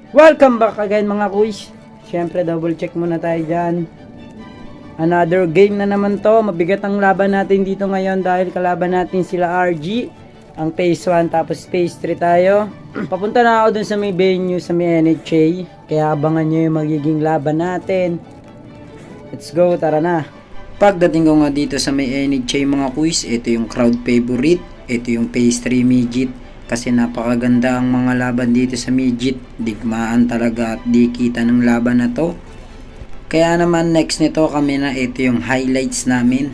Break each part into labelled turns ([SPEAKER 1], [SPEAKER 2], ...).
[SPEAKER 1] Welcome back again mga kuys. Siyempre double check muna tayo dyan. Another game na naman to. Mabigat ang laban natin dito ngayon dahil kalaban natin sila RG. Ang phase 1 tapos phase 3 tayo. Papunta na ako dun sa may venue sa may NHA. Kaya abangan nyo yung magiging laban natin. Let's go, tara na. Pagdating ko nga dito sa may NHA mga kuys, ito yung crowd favorite. Ito yung phase 3 midget. Kasi napakaganda ang mga laban dito sa midget. Digmaan talaga at di kita ng laban na to. Kaya naman next nito kami na ito yung highlights namin.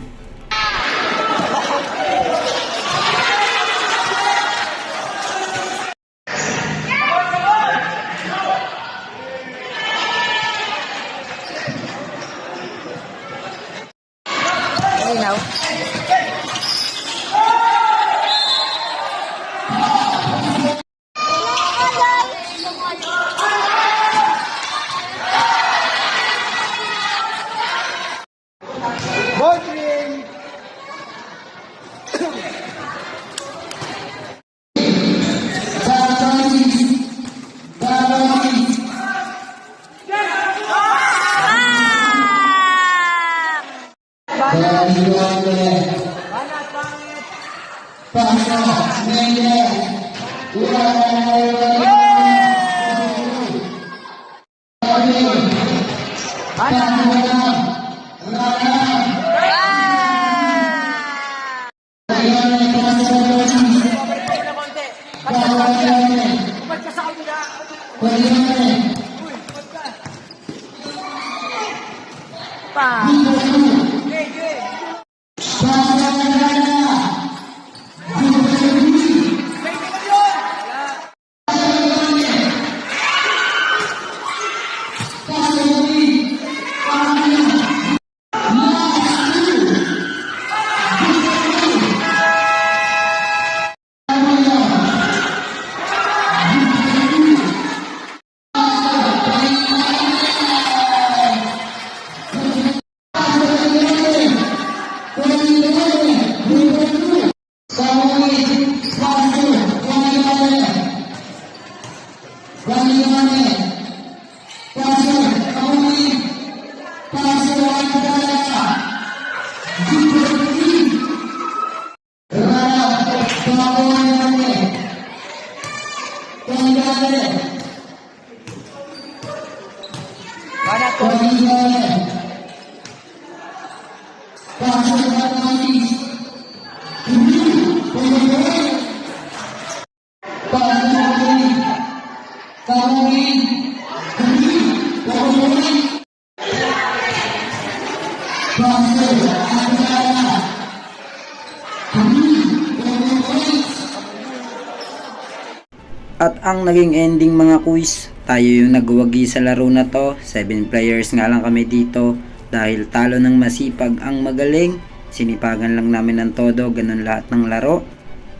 [SPEAKER 1] At ang naging ending mga kuys, tayo yung nagwagi sa laro na to. 7 players nga lang kami dito dahil talo ng masipag ang magaling. Sinipagan lang namin ng todo, ganun lahat ng laro.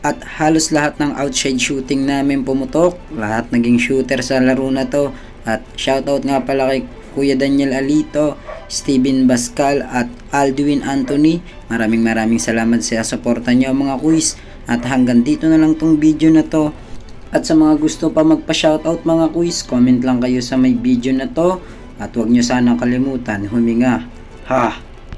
[SPEAKER 1] At halos lahat ng outside shooting namin pumutok. Lahat naging shooter sa laro na to. At shoutout nga pala kay Kuya Daniel Alito, Steven Bascal at Aldwin Anthony. Maraming salamat sa suporta nyo mga kuys. At hanggang dito na lang tong video na to. At sa mga gusto pa magpa-shoutout mga kuys, comment lang kayo sa may video na to. At huwag nyo sanang kalimutan huminga. Ha!